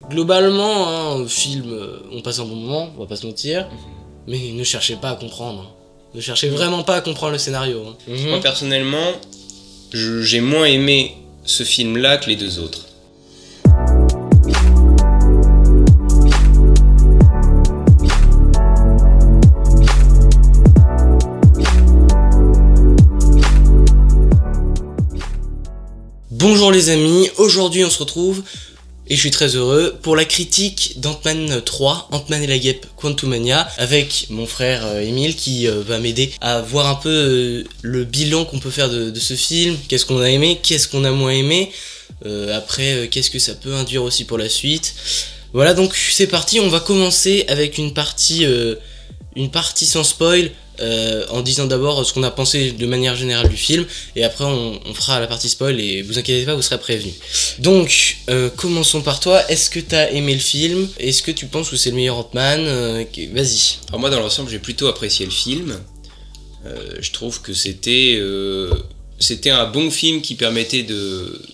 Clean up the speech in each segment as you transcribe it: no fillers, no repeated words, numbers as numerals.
Globalement, hein, film, on passe un bon moment, on va pas se mentir, mais ne cherchez pas à comprendre. Hein. Ne cherchez vraiment pas à comprendre le scénario. Hein. Moi personnellement, j'ai moins aimé ce film-là que les deux autres. Bonjour les amis, aujourd'hui on se retrouve, et je suis très heureux, pour la critique d'Ant-Man 3, Ant-Man et la Guêpe Quantumania, avec mon frère Emile qui va m'aider à voir un peu le bilan qu'on peut faire de ce film, qu'est-ce qu'on a aimé, qu'est-ce qu'on a moins aimé, après qu'est-ce que ça peut induire aussi pour la suite. Voilà, donc c'est parti, on va commencer avec une partie sans spoil, en disant d'abord ce qu'on a pensé de manière générale du film, et après on fera la partie spoil, et vous inquiétez pas, vous serez prévenus. Donc commençons par toi. Est-ce que t'as aimé le film? Est-ce que tu penses que c'est le meilleur Ant-Man? Vas-y. Alors moi dans l'ensemble j'ai plutôt apprécié le film. Je trouve que c'était un bon film qui permettait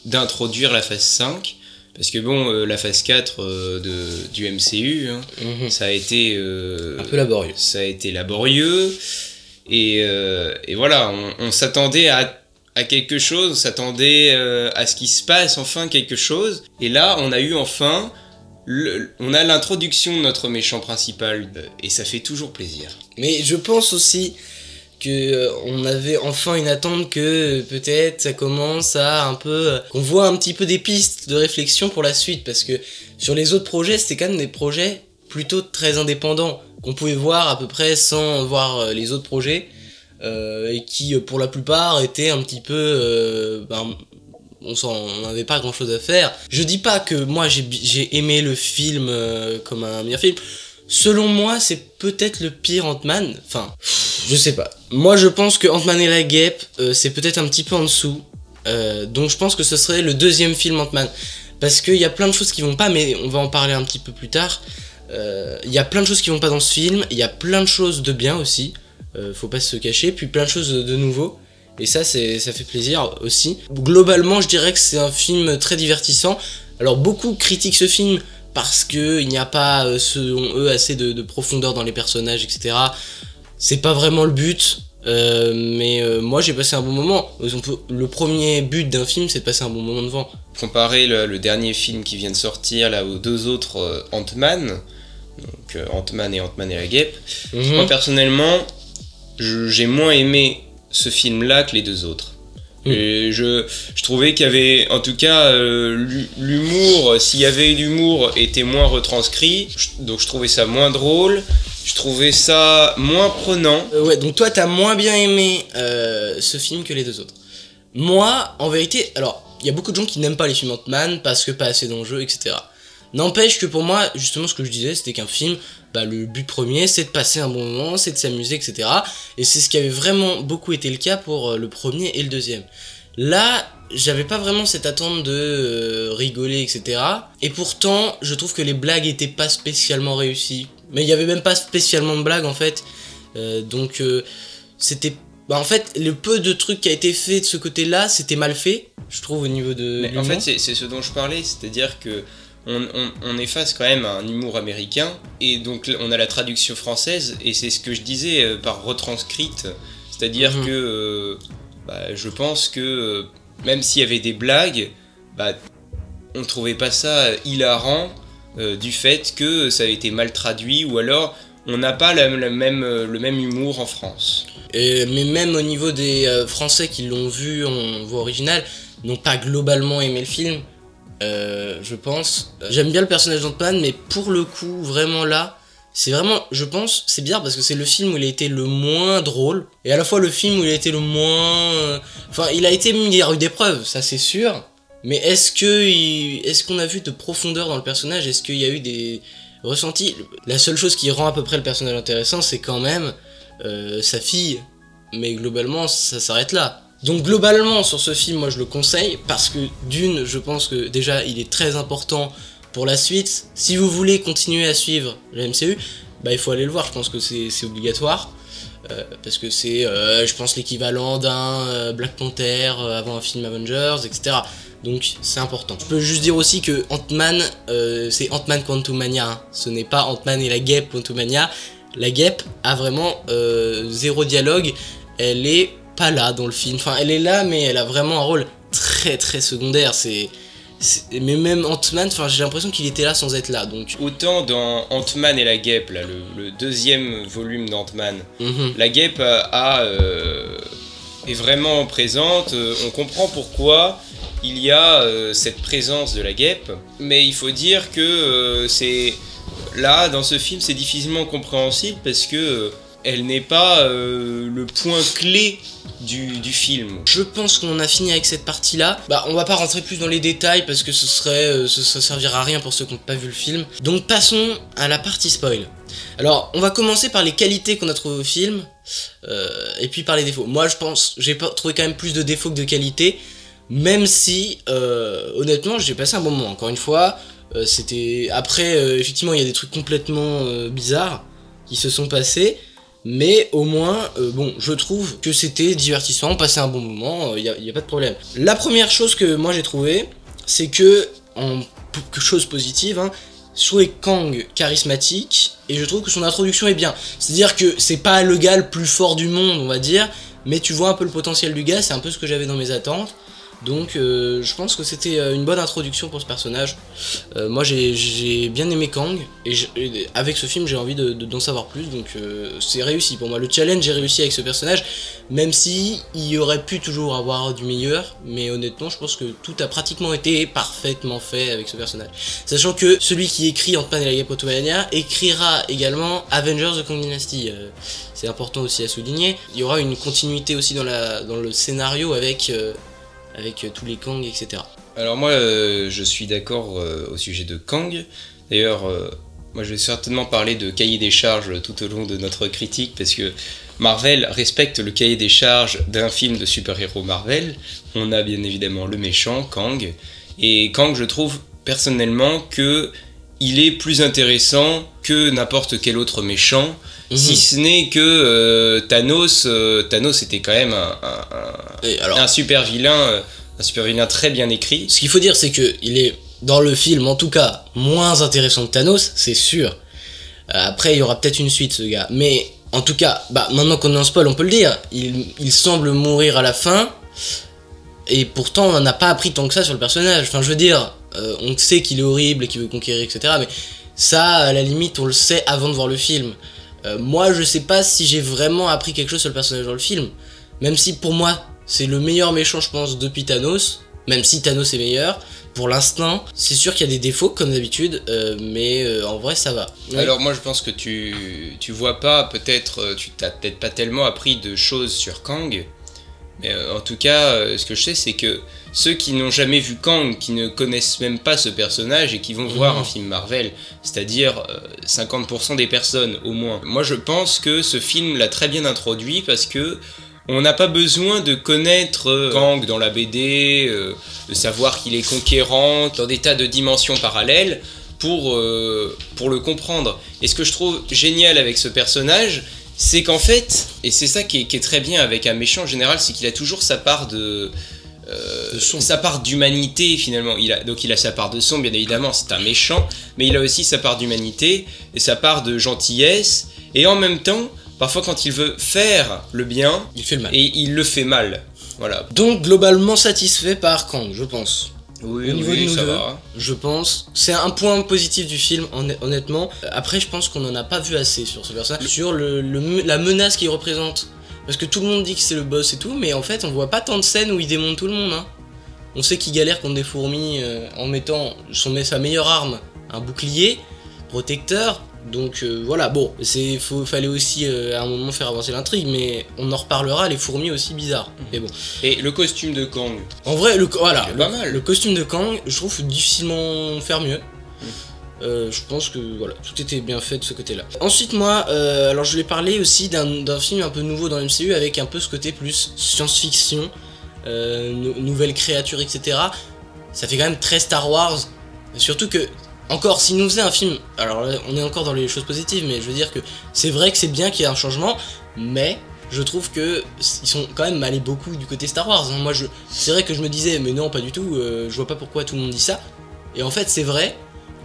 d'introduire la phase 5. Parce que bon, la phase 4 du MCU, hein, ça a été... un peu laborieux. Ça a été laborieux. Et voilà, on s'attendait à quelque chose, on s'attendait à ce qu'il se passe enfin quelque chose. Et là, on a eu enfin... on a l'introduction de notre méchant principal. Et ça fait toujours plaisir. Mais je pense aussi on avait enfin une attente que peut-être ça commence à un peu... qu'on voit un petit peu des pistes de réflexion pour la suite, parce que sur les autres projets, c'était quand même des projets plutôt très indépendants, qu'on pouvait voir à peu près sans voir les autres projets, et qui pour la plupart étaient un petit peu... on n'avait pas grand chose à faire. Je dis pas que moi j'ai aimé le film comme un meilleur film. Selon moi, c'est peut-être le pire Ant-Man. Enfin, je sais pas. Moi, je pense que Ant-Man et la Guêpe, c'est peut-être un petit peu en dessous. Donc, je pense que ce serait le deuxième film Ant-Man. Parce qu'il y a plein de choses qui vont pas, mais on va en parler un petit peu plus tard. Il y a plein de choses qui vont pas dans ce film. Il y a plein de choses de bien aussi. Faut pas se cacher. Puis plein de choses de nouveau. Et ça fait plaisir aussi. Globalement, je dirais que c'est un film très divertissant. Alors, beaucoup critiquent ce film parce qu'il n'y a pas, selon eux, assez de profondeur dans les personnages, etc. C'est pas vraiment le but, mais moi j'ai passé un bon moment. Le premier but d'un film, c'est de passer un bon moment devant. Comparer le dernier film qui vient de sortir là aux deux autres Ant-Man, donc Ant-Man et la Guêpe, moi personnellement, j'ai moins aimé ce film-là que les deux autres. Et je trouvais qu'il y avait, en tout cas, l'humour, s'il y avait eu l'humour, était moins retranscrit, donc je trouvais ça moins drôle, je trouvais ça moins prenant. Ouais, donc toi t'as moins bien aimé ce film que les deux autres. Moi, en vérité, alors, il y a beaucoup de gens qui n'aiment pas les films Ant-Man parce que pas assez d'enjeux, etc. N'empêche que pour moi, justement, ce que je disais, c'était qu'un film, le but premier, c'est de passer un bon moment, c'est de s'amuser, etc. Et c'est ce qui avait vraiment beaucoup été le cas pour le premier et le deuxième. Là, j'avais pas vraiment cette attente de rigoler, etc. Et pourtant, je trouve que les blagues étaient pas spécialement réussies. Mais il y avait même pas spécialement de blagues, en fait. Donc, c'était... en fait, le peu de trucs qui a été fait de ce côté-là, c'était mal fait, je trouve, au niveau de... Mais en fait, c'est ce dont je parlais, c'est-à-dire que on est face quand même à un humour américain, et donc on a la traduction française, et c'est ce que je disais par retranscrite, c'est-à-dire que je pense que même s'il y avait des blagues, on trouvait pas ça hilarant du fait que ça a été mal traduit, ou alors on n'a pas le même humour en France. Mais même au niveau des Français qui l'ont vu en voix originale, n'ont pas globalement aimé le film. Je pense. J'aime bien le personnage d'Ant-Man, mais pour le coup, vraiment là, c'est vraiment, je pense, c'est bizarre parce que c'est le film où il a été le moins drôle, et à la fois le film où il a été le moins... Enfin, il a été mis à rude épreuve, ça c'est sûr, mais est-ce qu'on a vu de profondeur dans le personnage? Est-ce qu'il y a eu des ressentis? La seule chose qui rend à peu près le personnage intéressant, c'est quand même sa fille, mais globalement, ça s'arrête là. Donc globalement sur ce film, moi je le conseille parce que d'une, je pense que déjà il est très important pour la suite. Si vous voulez continuer à suivre le MCU, il faut aller le voir, je pense que c'est obligatoire. Parce que c'est, je pense, l'équivalent d'un Black Panther avant un film Avengers, etc. Donc c'est important. Je peux juste dire aussi que Ant-Man, c'est Ant-Man Quantumania, hein. Ce n'est pas Ant-Man et la guêpe Quantumania. La guêpe a vraiment zéro dialogue, elle est pas là dans le film. Enfin, elle est là, mais elle a vraiment un rôle très très secondaire. Mais même Ant-Man, j'ai l'impression qu'il était là sans être là. Donc autant dans Ant-Man et la guêpe, là, le deuxième volume d'Ant-Man, la guêpe est vraiment présente. On comprend pourquoi il y a cette présence de la guêpe, mais il faut dire que là, dans ce film, c'est difficilement compréhensible parce que elle n'est pas le point clé du film. Je pense qu'on a fini avec cette partie-là. Bah, on va pas rentrer plus dans les détails parce que ça servira à rien pour ceux qui n'ont pas vu le film. Donc passons à la partie spoil. Alors, on va commencer par les qualités qu'on a trouvées au film, et puis par les défauts. Moi, je pense, j'ai trouvé quand même plus de défauts que de qualités, même si, honnêtement, j'ai passé un bon moment. Encore une fois, c'était... Après, effectivement, il y a des trucs complètement bizarres qui se sont passés, mais au moins, bon, je trouve que c'était divertissant, on passait un bon moment, y a pas de problème. La première chose que moi j'ai trouvé, c'est que, chose positive, hein, je trouvais Kang charismatique, et je trouve que son introduction est bien. C'est-à-dire que c'est pas le gars le plus fort du monde, on va dire, mais tu vois un peu le potentiel du gars, c'est un peu ce que j'avais dans mes attentes. Donc je pense que c'était une bonne introduction pour ce personnage. Moi j'ai bien aimé Kang, et avec ce film j'ai envie d'en savoir plus, donc c'est réussi pour moi. Le challenge est réussi avec ce personnage, même si il y aurait pu toujours avoir du meilleur, mais honnêtement je pense que tout a pratiquement été parfaitement fait avec ce personnage. Sachant que celui qui écrit Ant-Man et la guêpe Quantumania écrira également Avengers The Kang Dynasty. C'est important aussi à souligner. Il y aura une continuité aussi dans le scénario avec tous les Kang, etc. Alors moi, je suis d'accord au sujet de Kang. D'ailleurs, moi je vais certainement parler de cahier des charges tout au long de notre critique, parce que Marvel respecte le cahier des charges d'un film de super-héros Marvel. On a bien évidemment le méchant, Kang. Et Kang, je trouve personnellement que il est plus intéressant que n'importe quel autre méchant. Si ce n'est que Thanos était quand même un super vilain très bien écrit. Ce qu'il faut dire, c'est que il est, dans le film en tout cas, moins intéressant que Thanos, c'est sûr. Après, il y aura peut-être une suite, ce gars. Mais en tout cas, bah, maintenant qu'on est en spoil, on peut le dire, il semble mourir à la fin, et pourtant on n'en a pas appris tant que ça sur le personnage. Enfin, je veux dire, on sait qu'il est horrible et qu'il veut conquérir, etc. Mais ça, à la limite, on le sait avant de voir le film. Moi je sais pas si j'ai vraiment appris quelque chose sur le personnage dans le film, même si pour moi c'est le meilleur méchant je pense depuis Thanos, même si Thanos est meilleur, pour l'instant c'est sûr qu'il y a des défauts comme d'habitude, mais en vrai ça va. Oui. Alors moi je pense que tu vois pas, peut-être tu t'as peut-être pas tellement appris de choses sur Kang, mais en tout cas ce que je sais c'est que ceux qui n'ont jamais vu Kang, qui ne connaissent même pas ce personnage et qui vont voir un film Marvel, c'est-à-dire 50% des personnes au moins. Moi je pense que ce film l'a très bien introduit parce que on n'a pas besoin de connaître Kang dans la BD, de savoir qu'il est conquérant dans des tas de dimensions parallèles pour le comprendre. Et ce que je trouve génial avec ce personnage, c'est qu'en fait, et c'est ça qui est très bien avec un méchant en général, c'est qu'il a toujours sa part sa part d'humanité finalement. Donc il a sa part de sombre, bien évidemment, c'est un méchant, mais il a aussi sa part d'humanité et sa part de gentillesse, et en même temps, parfois quand il veut faire le bien, il fait le mal. Et il le fait mal. Voilà. Donc globalement satisfait par Kang, je pense. Oui, au niveau de nous ça deux, va. Je pense. C'est un point positif du film, honnêtement. Après, je pense qu'on n'en a pas vu assez sur ce personnage, sur la menace qu'il représente. Parce que tout le monde dit que c'est le boss et tout, mais en fait, on voit pas tant de scènes où il démonte tout le monde. Hein. On sait qu'il galère contre des fourmis en mettant sa meilleure arme, un bouclier protecteur. Donc voilà, bon, fallait aussi à un moment faire avancer l'intrigue, mais on en reparlera, les fourmis aussi bizarres. Mais bon. Et le costume de Kang. En vrai, pas mal. Le Le costume de Kang, je trouve faut difficilement faire mieux. Je pense que voilà, tout était bien fait de ce côté-là. Ensuite, moi, alors je voulais parler aussi d'un film un peu nouveau dans l'MCU avec un peu ce côté plus science-fiction, nouvelles créatures, etc. Ça fait quand même très Star Wars. Surtout que, encore, s'ils nous faisaient un film, alors là, on est encore dans les choses positives, mais je veux dire que c'est vrai que c'est bien qu'il y ait un changement, mais je trouve que ils sont quand même allés beaucoup du côté Star Wars. Hein. Moi, c'est vrai que je me disais, mais non, pas du tout, je vois pas pourquoi tout le monde dit ça. Et en fait, c'est vrai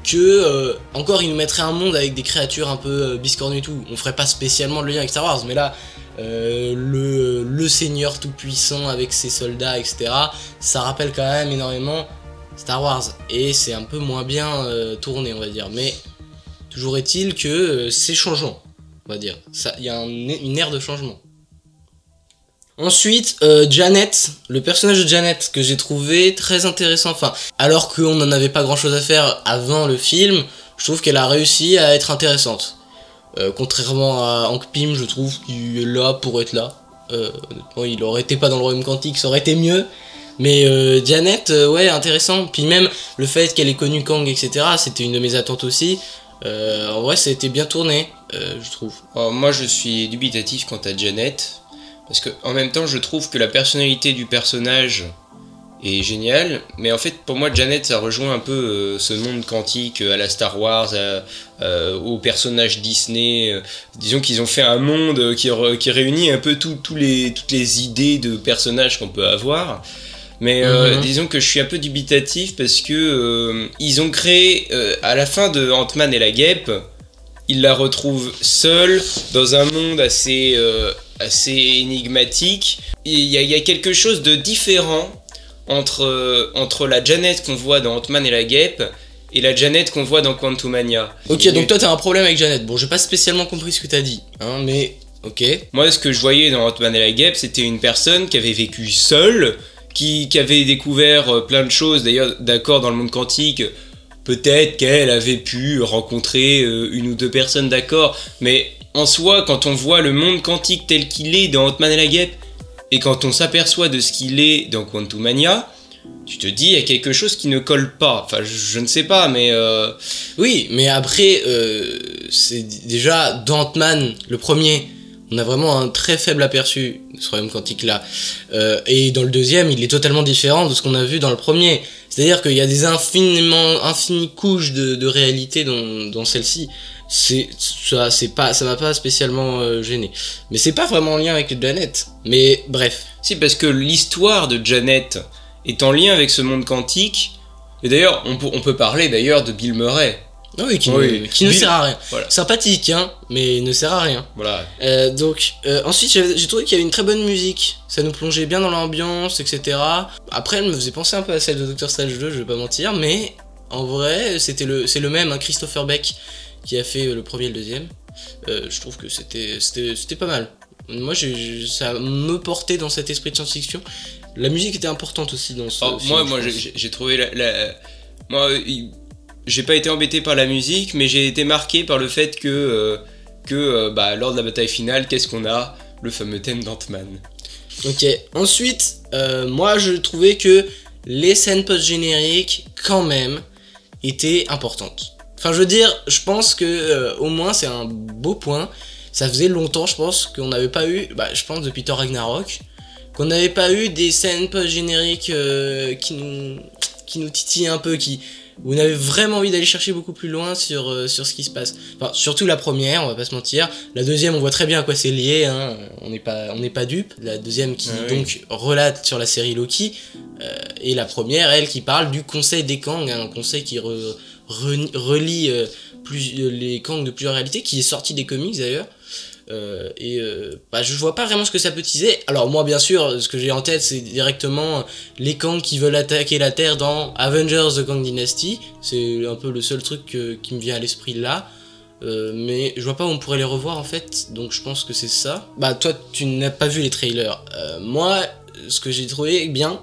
que, encore, ils nous mettraient un monde avec des créatures un peu biscornues et tout. On ferait pas spécialement le lien avec Star Wars, mais là, le seigneur tout-puissant avec ses soldats, etc., ça rappelle quand même énormément Star Wars. Et c'est un peu moins bien tourné, on va dire. Mais toujours est-il que c'est changeant, on va dire. Il y a une ère de changement. Ensuite, Janet, le personnage de Janet que j'ai trouvé très intéressant. Enfin, alors qu'on n'en avait pas grand chose à faire avant le film, je trouve qu'elle a réussi à être intéressante. Contrairement à Hank Pym, je trouve qu'il est là pour être là. Honnêtement, il aurait été pas dans le royaume quantique, ça aurait été mieux. Mais Janet, ouais, intéressant. Puis même le fait qu'elle ait connu Kang, etc., c'était une de mes attentes aussi. En vrai, ça a été bien tourné, je trouve. Alors, moi, je suis dubitatif quant à Janet. Parce que en même temps, je trouve que la personnalité du personnage est géniale. Mais en fait, pour moi, Janet, ça rejoint un peu ce monde quantique à la Star Wars, aux personnages Disney. Disons qu'ils ont fait un monde qui réunit un peu toutes les idées de personnages qu'on peut avoir. Mais disons que je suis un peu dubitatif parce que ils ont créé, à la fin de Ant-Man et la Guêpe, ils la retrouvent seule dans un monde assez énigmatique. Il y a quelque chose de différent entre la Janet qu'on voit dans Ant-Man et la Guêpe et la Janet qu'on voit dans Quantumania. Ok, donc toi t'as un problème avec Janet. Bon, j'ai pas spécialement compris ce que t'as dit, hein, mais ok. Moi, ce que je voyais dans Ant-Man et la Guêpe, c'était une personne qui avait vécu seule, qui avait découvert plein de choses, d'ailleurs, d'accord, dans le monde quantique. Peut-être qu'elle avait pu rencontrer une ou deux personnes, d'accord, mais en soi, quand on voit le monde quantique tel qu'il est dans Ant-Man et la Guêpe, et quand on s'aperçoit de ce qu'il est dans Quantumania, tu te dis, il y a quelque chose qui ne colle pas. Enfin, je ne sais pas, mais... Oui, mais après, c'est déjà, dans Ant-Man, le premier, on a vraiment un très faible aperçu de ce royaume quantique-là. Et dans le deuxième, il est totalement différent de ce qu'on a vu dans le premier. C'est-à-dire qu'il y a des infinies couches de réalité dans celle-ci. Ça m'a pas spécialement gêné. Mais c'est pas vraiment en lien avec Janet. Mais bref. Si, parce que l'histoire de Janet est en lien avec ce monde quantique. Et d'ailleurs, on peut parler d'ailleurs de Bill Murray. Ah oui, qui ne sert à rien. Voilà. Sympathique, hein, mais il ne sert à rien. Voilà. Ensuite, j'ai trouvé qu'il y avait une très bonne musique. Ça nous plongeait bien dans l'ambiance, etc. Après, elle me faisait penser un peu à celle de Doctor Strange 2, je vais pas mentir, mais en vrai, c'est le même, hein, Christopher Beck, qui a fait le premier et le deuxième. Je trouve que c'était pas mal. Moi, ça me portait dans cet esprit de science-fiction. La musique était importante aussi dans ce film. Moi, j'ai trouvé moi, j'ai pas été embêté par la musique, mais j'ai été marqué par le fait que lors de la bataille finale, qu'est-ce qu'on a? Le fameux thème d'Ant-Man. Ok, ensuite, moi je trouvais que les scènes post-génériques, quand même, étaient importantes. Enfin, je veux dire, je pense que au moins c'est un beau point. Ça faisait longtemps, je pense, qu'on n'avait pas eu, je pense depuis Thor Ragnarok, qu'on n'avait pas eu des scènes post-génériques qui nous titillaient un peu, où on avait vraiment envie d'aller chercher beaucoup plus loin sur ce qui se passe. Enfin, surtout la première, on va pas se mentir. La deuxième, on voit très bien à quoi c'est lié, hein. On n'est pas dupe. La deuxième qui donc relate sur la série Loki, et la première, elle, qui parle du Conseil des Kang, hein, un conseil qui relie les Kang de plusieurs réalités, qui est sorti des comics d'ailleurs. Je vois pas vraiment ce que ça peut teaser. Alors moi, bien sûr, ce que j'ai en tête, c'est directement les Kang qui veulent attaquer la Terre dans Avengers The Kang Dynasty. C'est un peu le seul truc qui me vient à l'esprit là. Mais je vois pas où on pourrait les revoir en fait. Donc je pense que c'est ça. Toi, tu n'as pas vu les trailers. Moi, ce que j'ai trouvé bien,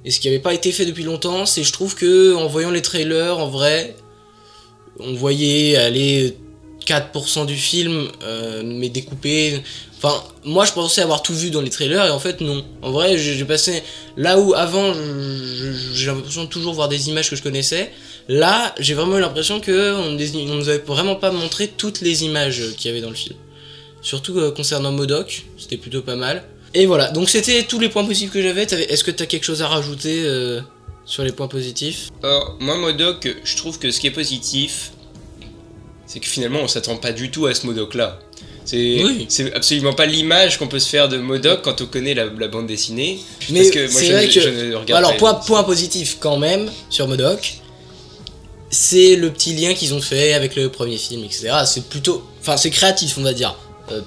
et ce qui avait pas été fait depuis longtemps, c'est je trouve que en voyant les trailers, en vrai, on voyait aller 4% du film, mais découpé. Enfin, moi je pensais avoir tout vu dans les trailers et en fait non. En vrai, j'ai passé là où avant j'ai l'impression de toujours voir des images que je connaissais. Là, j'ai vraiment eu l'impression que on nous avait vraiment pas montré toutes les images qu'il y avait dans le film. Surtout concernant MODOK, c'était plutôt pas mal. Et voilà, donc c'était tous les points positifs que j'avais. Est-ce que t'as quelque chose à rajouter sur les points positifs? Alors, moi, MODOK, je trouve que ce qui est positif, c'est que finalement on s'attend pas du tout à ce MODOK là. C'est absolument pas l'image qu'on peut se faire de MODOK quand on connaît la bande dessinée. Mais parce que moi, c'est vrai que... je ne regarde Alors, pas point positif quand même sur MODOK, c'est le petit lien qu'ils ont fait avec le premier film, etc. C'est plutôt... Enfin, c'est créatif, on va dire.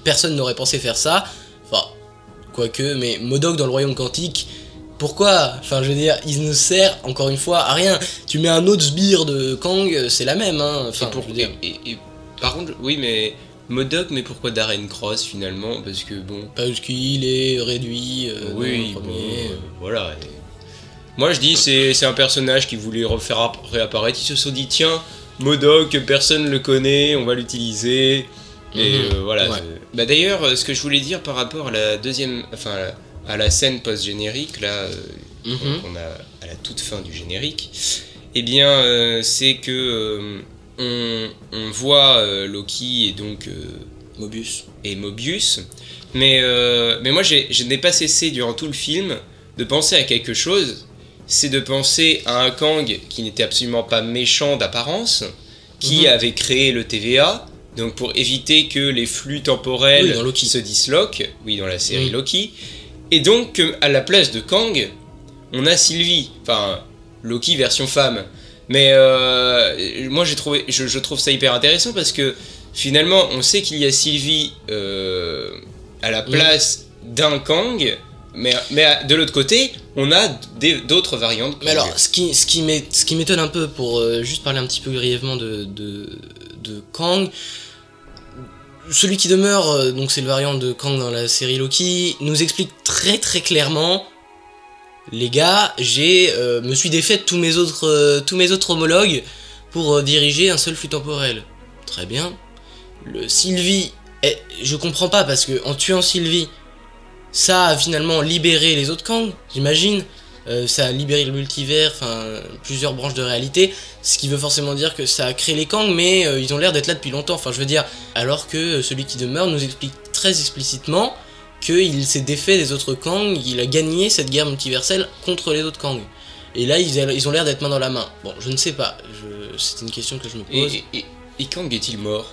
Personne n'aurait pensé faire ça. Enfin, quoique, mais MODOK dans le royaume quantique... Pourquoi? Enfin, je veux dire, il ne sert, encore une fois, à rien. Tu mets un autre sbire de Kang, c'est la même, hein. Enfin, je veux dire... et par contre, oui, mais... MODOK, mais pourquoi Darren Cross finalement? Parce que bon... Parce qu'il est réduit oui, dans le premier. Voilà. Et... Moi je dis, c'est un personnage qui voulait réapparaître. Ils se sont dit, tiens, MODOK, personne le connaît, on va l'utiliser. Et voilà. Ouais. Bah d'ailleurs, ce que je voulais dire par rapport à la deuxième... Enfin, à la scène post-générique, là, qu'on a à la toute fin du générique, eh bien, c'est que... on voit Loki et donc Mobius, mais moi je n'ai pas cessé durant tout le film de penser à quelque chose, c'est de penser à un Kang qui n'était absolument pas méchant d'apparence, qui avait créé le TVA, donc pour éviter que les flux temporels se disloquent, dans la série Loki, et donc à la place de Kang, on a Sylvie, enfin Loki version femme. Mais moi je trouve ça hyper intéressant parce que finalement on sait qu'il y a Sylvie à la place d'un Kang, mais de l'autre côté on a d'autres variantes de Kang. Mais alors ce qui m'étonne un peu, pour juste parler un petit peu grièvement de Kang, celui qui demeure, donc c'est le variant de Kang dans la série Loki, nous explique très très clairement: les gars, me suis défait de tous mes autres homologues pour diriger un seul flux temporel. Très bien. Sylvie, je comprends pas, parce que en tuant Sylvie, ça a finalement libéré les autres Kang, j'imagine. Ça a libéré le multivers, enfin plusieurs branches de réalité, ce qui veut forcément dire que ça a créé les Kang, mais ils ont l'air d'être là depuis longtemps. Enfin, je veux dire, alors que celui qui demeure nous explique très explicitement qu'il s'est défait des autres Kang, il a gagné cette guerre multiverselle contre les autres Kang. Et là, ils ont l'air d'être main dans la main. Bon, je ne sais pas, c'est une question que je me pose. Et Kang est-il mort?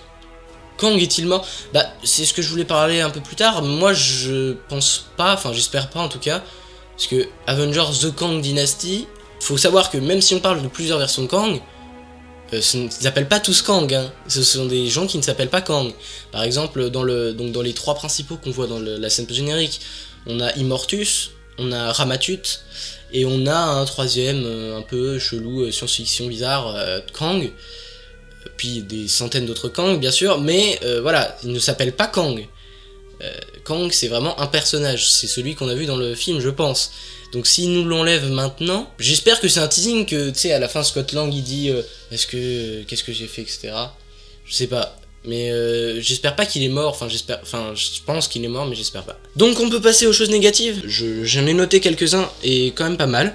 Kang est-il mort? Bah, c'est ce que je voulais parler un peu plus tard. Moi, je pense pas, enfin j'espère pas en tout cas, parce que Avengers The Kang Dynasty, faut savoir que même si on parle de plusieurs versions de Kang, ils s'appellent pas tous Kang, hein. Ce sont des gens qui ne s'appellent pas Kang. Par exemple, dans les trois principaux qu'on voit dans la scène générique, on a Immortus, on a Ramatut, et on a un troisième un peu chelou, science-fiction bizarre, Kang. Puis des centaines d'autres Kang, bien sûr, mais voilà, il ne s'appelle pas Kang. Kang, c'est vraiment un personnage, c'est celui qu'on a vu dans le film, je pense. Donc s'il nous l'enlève maintenant, j'espère que c'est un teasing, que tu sais à la fin Scott Lang il dit qu'est-ce que j'ai fait, etc. Je sais pas, mais j'espère pas qu'il est mort, je pense qu'il est mort, mais j'espère pas. Donc on peut passer aux choses négatives. J'en ai noté quelques-uns et quand même pas mal.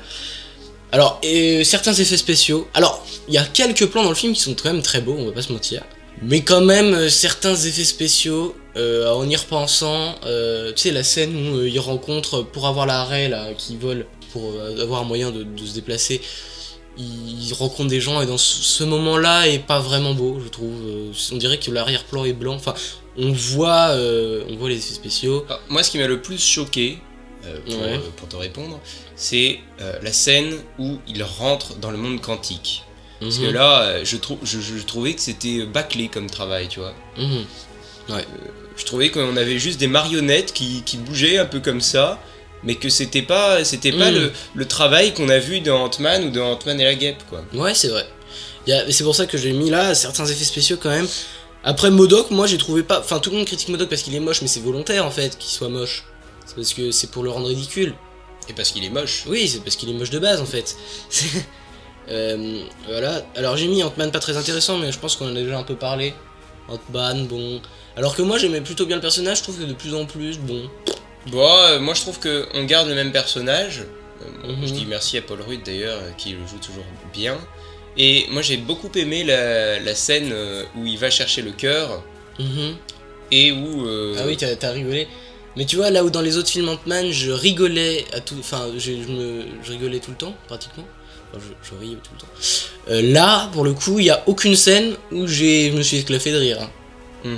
Alors, certains effets spéciaux. Alors, il y a quelques plans dans le film qui sont quand même très beaux, on va pas se mentir. Mais quand même, certains effets spéciaux, en y repensant, tu sais, la scène où ils rencontrent, pour avoir l'arrêt là, qui vole, pour avoir un moyen de se déplacer, ils rencontrent des gens, et dans ce moment-là est pas vraiment beau, je trouve. On dirait que l'arrière-plan est blanc, enfin, on voit les effets spéciaux. Alors, moi, ce qui m'a le plus choqué, pour te répondre, c'est la scène où il rentre dans le monde quantique. Parce que là, je trouvais que c'était bâclé comme travail, tu vois. Je trouvais qu'on avait juste des marionnettes qui bougeaient un peu comme ça, mais que c'était pas le travail qu'on a vu dans Ant-Man ou dans Ant-Man et la Guêpe, quoi. Ouais, c'est vrai. C'est pour ça que j'ai mis là certains effets spéciaux quand même. Après MODOK, moi j'ai trouvé pas... Enfin, tout le monde critique MODOK parce qu'il est moche, mais c'est volontaire en fait qu'il soit moche. C'est parce que c'est pour le rendre ridicule. Et parce qu'il est moche. Oui, c'est parce qu'il est moche de base en fait. Voilà. Alors j'ai mis Ant-Man pas très intéressant, mais je pense qu'on en a déjà un peu parlé. Ant-Man, bon... Alors que moi j'aimais plutôt bien le personnage, je trouve que de plus en plus, bon... Bon, moi je trouve qu'on garde le même personnage. Je dis merci à Paul Rudd d'ailleurs, qui le joue toujours bien. Et moi j'ai beaucoup aimé la scène où il va chercher le cœur. Et où... Ah oui, t'as rigolé. Mais tu vois, là où dans les autres films Ant-Man, je rigolais à tout... Enfin, je rigolais tout le temps, pratiquement. Enfin, je riais tout le temps. Là, pour le coup, il n'y a aucune scène où je me suis éclaté de rire. Hein.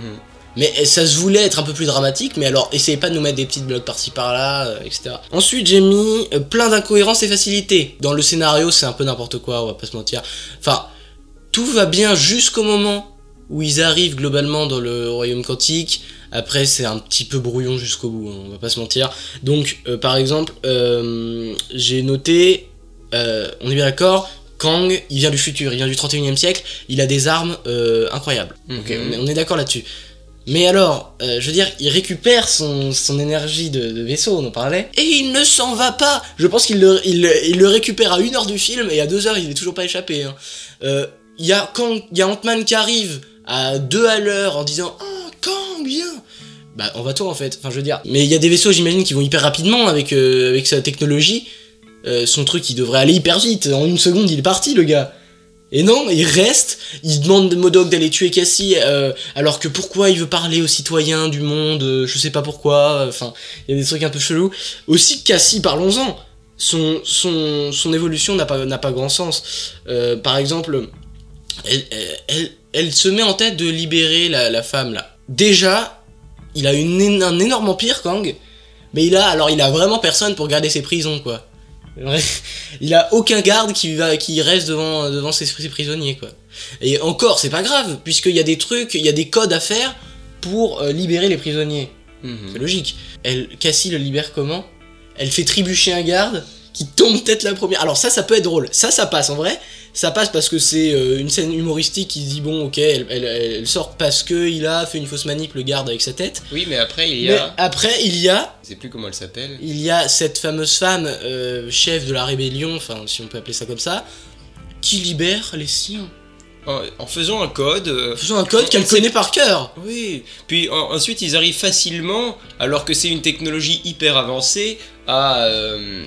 Mais ça se voulait être un peu plus dramatique, mais alors essayez pas de nous mettre des petites blocs par-ci par-là, etc. Ensuite j'ai mis plein d'incohérences et facilités. Dans le scénario c'est un peu n'importe quoi, on va pas se mentir. Enfin, tout va bien jusqu'au moment où ils arrivent globalement dans le royaume quantique. Après c'est un petit peu brouillon jusqu'au bout, hein, on va pas se mentir. Donc par exemple, j'ai noté, on est bien d'accord, Kang, il vient du futur, il vient du 31e siècle, il a des armes incroyables. Ok, on est d'accord là-dessus. Mais alors, je veux dire, il récupère son énergie de vaisseau, on en parlait, et il ne s'en va pas. Je pense qu'il le récupère à 1 heure du film, et à 2 heures, il est toujours pas échappé. Hein. Il y a Ant-Man qui arrive à 2 à l'heure en disant « Oh, Kang, viens !» Bah, on va tout en fait, enfin je veux dire. Mais il y a des vaisseaux, j'imagine, qui vont hyper rapidement avec sa technologie. Son truc, il devrait aller hyper vite. En 1 seconde, il est parti, le gars. Et non, il reste, il demande à MODOK d'aller tuer Cassie, alors que pourquoi il veut parler aux citoyens du monde, je sais pas pourquoi, enfin, il y a des trucs un peu chelous. Aussi, Cassie, parlons-en, son évolution n'a pas grand sens. Par exemple, elle se met en tête de libérer la femme, là. Déjà, il a un énorme empire, Kang, mais il a vraiment personne pour garder ses prisons, quoi. Il a aucun garde qui reste devant ses prisonniers, quoi. Et encore, c'est pas grave, puisqu'il y a des trucs, il y a des codes à faire pour libérer les prisonniers. C'est logique. Cassie le libère comment? Elle fait trébucher un garde qui tombe peut-être la première. Alors ça peut être drôle. Ça passe en vrai. Ça passe parce que c'est une scène humoristique qui se dit bon ok, elle sort parce que il a fait une fausse manip, le garde, avec sa tête. Oui, mais après il y a... Je sais plus comment elle s'appelle. Il y a cette fameuse femme, chef de la rébellion, enfin si on peut appeler ça comme ça, qui libère les siens. En faisant un code... qu'elle connaît par cœur. Oui, puis ensuite ils arrivent facilement, alors que c'est une technologie hyper avancée, à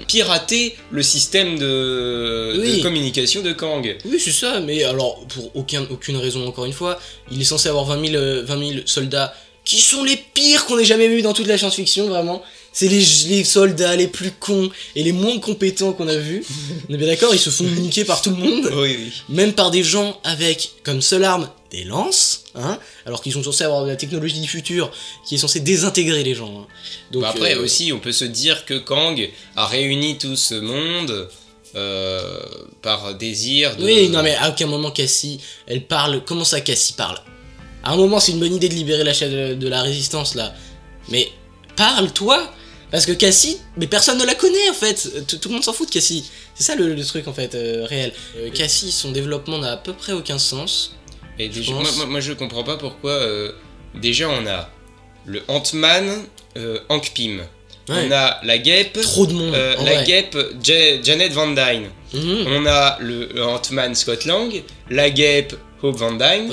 pirater le système de communication de Kang. Oui, c'est ça, mais alors, pour aucune raison, encore une fois, il est censé avoir 20 000 soldats qui sont les pires qu'on ait jamais vus dans toute la science-fiction, vraiment. C'est les soldats les plus cons et les moins compétents qu'on a vus. On est bien d'accord, ils se font niquer par tout le monde. Oui. Même par des gens avec, comme seule arme, des lances, hein, alors qu'ils sont censés avoir de la technologie du futur qui est censée désintégrer les gens. Hein. Donc, après aussi, on peut se dire que Kang a réuni tout ce monde par désir de... Oui, non mais à aucun moment Cassie, elle parle... Comment ça Cassie parle? À un moment, c'est une bonne idée de libérer la chef de la résistance, là. Mais parle, toi. Parce que Cassie, mais personne ne la connaît en fait, tout le monde s'en fout de Cassie. C'est ça le truc en fait, réel. Cassie, son développement n'a à peu près aucun sens. Et déjà, moi je comprends pas pourquoi, déjà on a le Ant-Man, Hank Pym. Ouais. On a la guêpe, trop de monde, guêpe Janet Van Dyne. On a le Ant-Man Scott Lang, la guêpe Hope Van Dyne,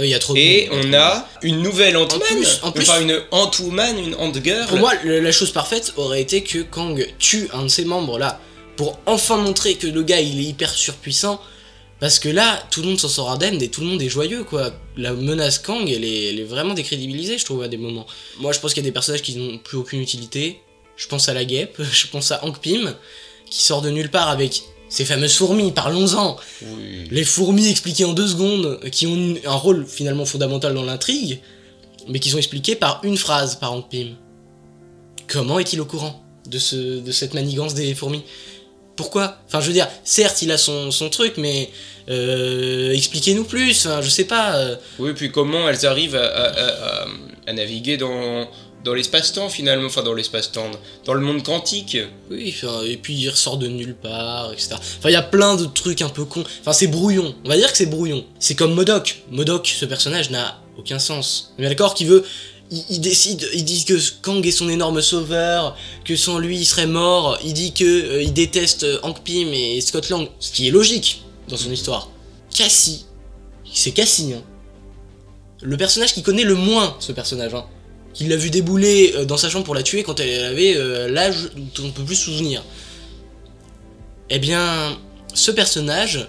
on a une nouvelle Ant-Man, enfin une Ant-Woman, une Ant-Girl. Pour moi, la chose parfaite aurait été que Kang tue un de ses membres là, pour enfin montrer que le gars il est hyper surpuissant, parce que là, tout le monde s'en sort indemne et tout le monde est joyeux quoi. La menace Kang, elle est vraiment décrédibilisée, je trouve, à des moments. Moi, je pense qu'il y a des personnages qui n'ont plus aucune utilité. Je pense à la guêpe, je pense à Hank Pym, qui sort de nulle part avec... Ces fameuses fourmis, parlons-en. Oui. Les fourmis expliquées en 2 secondes, qui ont un rôle finalement fondamental dans l'intrigue, mais qui sont expliquées par une phrase par Hank Pym. Comment est-il au courant de cette manigance des fourmis? Pourquoi? Enfin, je veux dire, certes, il a son truc, mais expliquez-nous plus, enfin, je sais pas. Oui, puis comment elles arrivent à naviguer dans l'espace-temps finalement, enfin dans l'espace-temps, dans le monde quantique. Oui, et puis il ressort de nulle part, etc. Enfin, il y a plein de trucs un peu cons. Enfin, c'est brouillon. On va dire que c'est brouillon. C'est comme MODOK. MODOK, ce personnage n'a aucun sens. On est d'accord qu'il veut... Il dit que Kang est son énorme sauveur, que sans lui il serait mort. Il dit que il déteste Hank Pym et Scott Lang, ce qui est logique dans son histoire. Cassie, c'est Cassie, hein. Le personnage qui connaît le moins ce personnage, hein. Qu'il l'a vu débouler dans sa chambre pour la tuer quand elle avait l'âge dont on peut plus se souvenir. Eh bien, ce personnage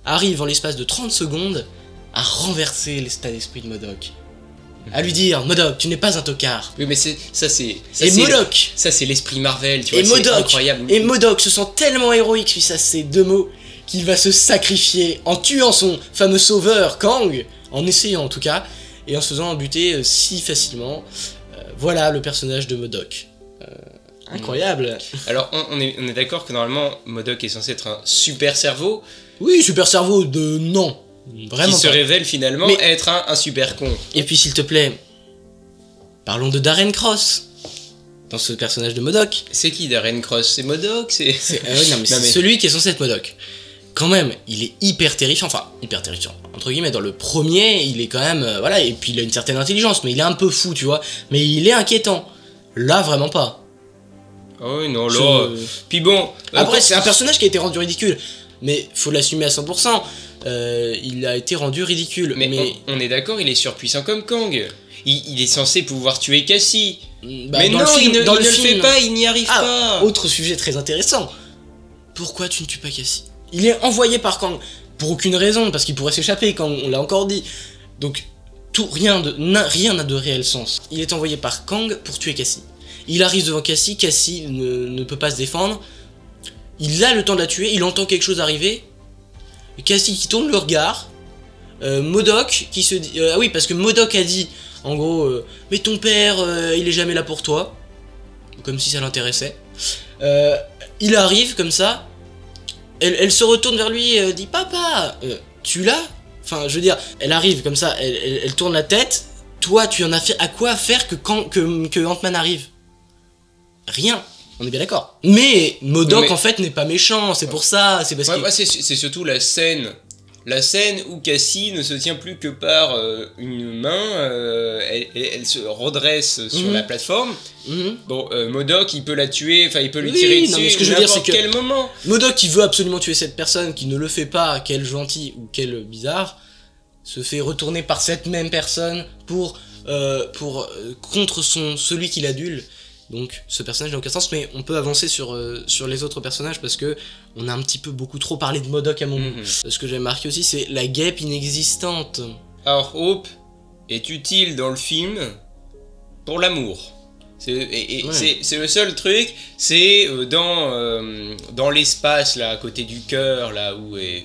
arrive en l'espace de 30 secondes à renverser l'état d'esprit de MODOK. À lui dire, MODOK, tu n'es pas un tocard. Oui, mais c'est MODOK, ça c'est l'esprit Marvel, tu vois, c'est incroyable. Et MODOK se sent tellement héroïque suite à ces 2 mots qu'il va se sacrifier en tuant son fameux sauveur Kang, en essayant en tout cas. et en se faisant buter si facilement. Voilà le personnage de MODOK. Incroyable. Alors on est d'accord que normalement MODOK est censé être un super cerveau. Oui, super cerveau de non. Vraiment qui se pas. révèle finalement être un super con. Et puis s'il te plaît, parlons de Darren Cross. Dans ce personnage de MODOK. C'est qui Darren Cross? C'est MODOK? C'est celui qui est censé être MODOK. Quand même, il est hyper terrifiant, entre guillemets, dans le premier, il est quand même, voilà, et puis il a une certaine intelligence, mais il est un peu fou, tu vois, mais il est inquiétant. Là, vraiment pas. Oh oui, non, là... Puis bon... Après, c'est un personnage qui a été rendu ridicule, mais faut l'assumer à 100%, il a été rendu ridicule. Mais on est d'accord, il est surpuissant comme Kang. Il est censé pouvoir tuer Cassie. Mais non, il ne le fait pas, il n'y arrive pas. Autre sujet très intéressant. Pourquoi tu ne tues pas Cassie? Il est envoyé par Kang pour aucune raison, parce qu'il pourrait s'échapper, quand on l'a encore dit. Donc, rien n'a de réel sens. Il est envoyé par Kang pour tuer Cassie. Il arrive devant Cassie, Cassie ne peut pas se défendre. Il a le temps de la tuer, il entend quelque chose arriver. Cassie qui tourne le regard. MODOK qui se dit... ah oui, parce que MODOK a dit, en gros, mais ton père, il est jamais là pour toi. Comme si ça l'intéressait. Il arrive comme ça. Elle se retourne vers lui et dit papa, tu l'as? Enfin, je veux dire, elle arrive comme ça, elle tourne la tête. Toi, tu en as fait à quoi faire que Ant-Man arrive? Rien. On est bien d'accord. Mais MODOK en fait n'est pas méchant, c'est pour ça, c'est parce que... c'est surtout la scène où Cassie ne se tient plus que par une main, elle se redresse sur la plateforme. Bon, MODOK il peut la tuer, enfin il peut lui tirer dessus, mais ce que je veux dire, c'est que quel moment. MODOK qui veut absolument tuer cette personne, qui ne le fait pas, quel gentil ou quel bizarre, se fait retourner par cette même personne contre celui qui l'adule. Donc ce personnage n'a aucun sens, mais on peut avancer sur les autres personnages parce que on a un petit peu beaucoup trop parlé de MODOK à mon goût. Ce que j'ai marqué aussi, c'est la guêpe inexistante. Alors Hope est utile dans le film pour l'amour. C'est le seul truc, c'est dans l'espace là à côté du cœur là où est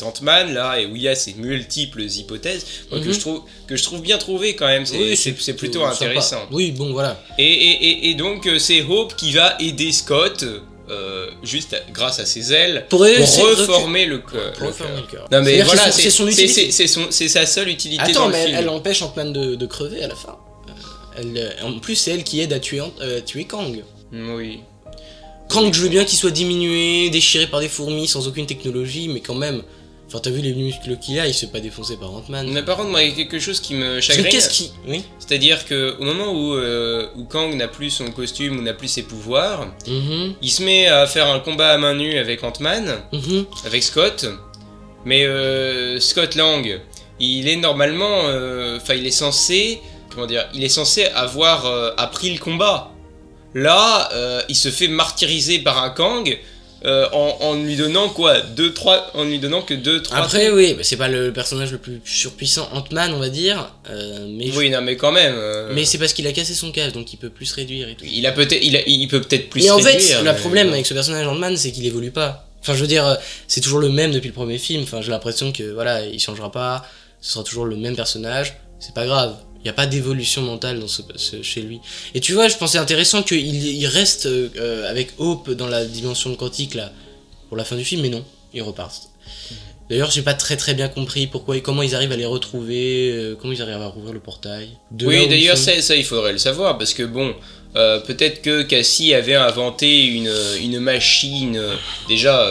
Ant-Man là et où il y a ces multiples hypothèses que je trouve bien trouvées quand même. C'est plutôt intéressant. Sympa. Oui, bon voilà. Et donc c'est Hope qui va aider Scott juste grâce à ses ailes pour reformer le cœur. Non mais voilà, c'est son utilité. C'est sa seule utilité. Attends, dans le mais film. elle empêche Ant-Man de crever à la fin. En plus, c'est elle qui aide à tuer Kang. Oui. Kang, je veux bien qu'il soit diminué, déchiré par des fourmis sans aucune technologie, mais quand même. Enfin, t'as vu les muscles qu'il a, il se fait pas défoncer par Ant-Man. Mais par contre, moi, il y a quelque chose qui me chagrine. Oui. C'est-à-dire qu'au moment où Kang n'a plus son costume ou n'a plus ses pouvoirs, il se met à faire un combat à main nue avec Ant-Man, avec Scott. Mais Scott Lang, il est normalement. Enfin, il est censé. Comment dire? Il est censé avoir appris le combat. Là, il se fait martyriser par un Kang en lui donnant quoi? En lui donnant que 2-3. Après, oui, bah, c'est pas le personnage le plus surpuissant, Ant-Man, on va dire. Mais oui, non, mais quand même. Mais c'est parce qu'il a cassé son casque, donc il peut plus se réduire et tout. Il peut peut-être plus se réduire. Mais en fait, le problème avec ce personnage Ant-Man, c'est qu'il évolue pas. Enfin, je veux dire, c'est toujours le même depuis le premier film. Enfin, j'ai l'impression que voilà, il changera pas. Ce sera toujours le même personnage. C'est pas grave. Il n'y a pas d'évolution mentale chez lui. Et tu vois, je pensais intéressant qu'il reste avec Hope dans la dimension quantique là, pour la fin du film, mais non, ils repartent. D'ailleurs, j'ai pas très bien compris comment ils arrivent à les retrouver, comment ils arrivent à rouvrir le portail. Oui, d'ailleurs, ça, il faudrait le savoir, parce que bon, peut-être que Cassie avait inventé une machine, déjà,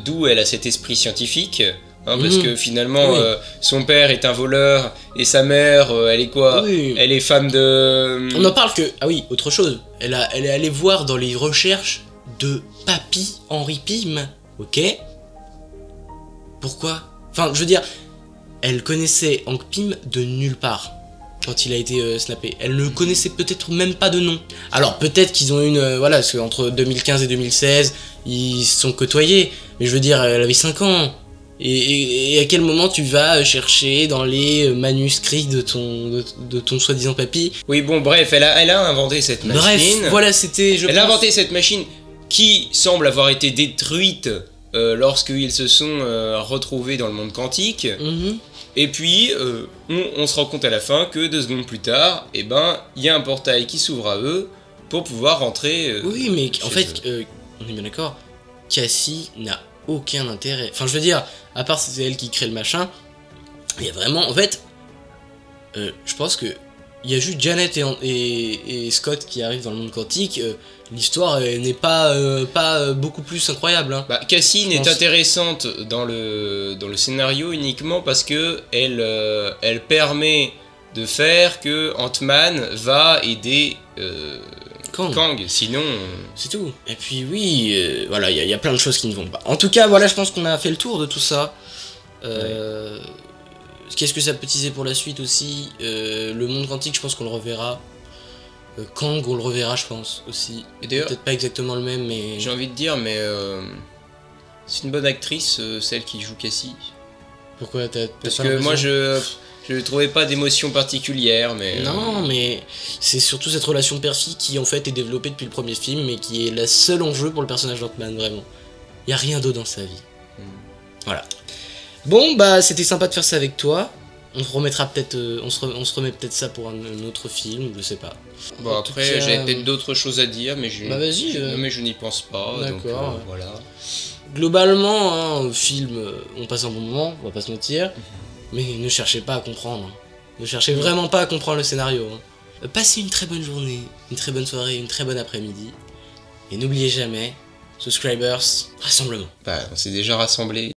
d'où elle a cet esprit scientifique. Parce que finalement, son père est un voleur et sa mère, elle est quoi? Elle est femme de... On en parle que... Ah oui, autre chose. Elle est allée voir dans les recherches de Papy Henry Pym. Ok? Pourquoi? Enfin, je veux dire, elle connaissait Hank Pym de nulle part quand il a été snappé. Elle ne connaissait peut-être même pas de nom. Alors peut-être qu'ils ont une... voilà, parce qu'entre 2015 et 2016, ils se sont côtoyés. Mais je veux dire, elle avait 5 ans. Et à quel moment tu vas chercher dans les manuscrits de ton soi-disant papy? Oui, bon, bref, elle a inventé cette machine. Bref, voilà, c'était... Elle a inventé cette machine qui semble avoir été détruite lorsqu'ils se sont retrouvés dans le monde quantique. Et puis, on se rend compte à la fin que 2 secondes plus tard, eh ben, il y a un portail qui s'ouvre à eux pour pouvoir rentrer. Oui, mais en chez fait, on est bien d'accord, Cassie n'a aucun intérêt. Enfin, je veux dire, à part c'est elle qui crée le machin, il y a vraiment, en fait, je pense que il y a juste Janet et Scott qui arrivent dans le monde quantique. L'histoire n'est pas beaucoup plus incroyable. Hein. Bah, Cassie n'est intéressante dans le scénario uniquement parce que elle permet de faire que Ant-Man va aider Kang. Sinon... C'est tout. Et puis oui, voilà, il y a plein de choses qui ne vont pas. En tout cas, voilà, je pense qu'on a fait le tour de tout ça. Ouais. Qu'est-ce que ça peut teaser pour la suite aussi? Le monde quantique, je pense qu'on le reverra. Kang, on le reverra, je pense, aussi. Et d'ailleurs, peut-être pas exactement le même, mais... J'ai envie de dire, mais... c'est une bonne actrice, celle qui joue Cassie. Pourquoi Parce que moi, je trouvais pas d'émotion particulière, mais... Non, mais c'est surtout cette relation père-fille qui, en fait, est développée depuis le premier film, mais qui est la seule enjeu pour le personnage d'Ant-Man, vraiment. Y a rien d'autre dans sa vie. Voilà. Bon, bah, c'était sympa de faire ça avec toi. On se remettra peut-être, on se remet peut-être ça pour un autre film, je sais pas. Bon, après, j'avais peut-être d'autres choses à dire, mais bah vas-y. Mais je n'y pense pas. D'accord. Donc, voilà. Globalement, hein, au film, on passe un bon moment, on va pas se mentir. Mais ne cherchez pas à comprendre. Ne cherchez vraiment pas à comprendre le scénario. Hein. Passez une très bonne journée, une très bonne soirée, une très bonne après-midi. Et n'oubliez jamais, subscribers, rassemblement. Bah, on s'est déjà rassemblés.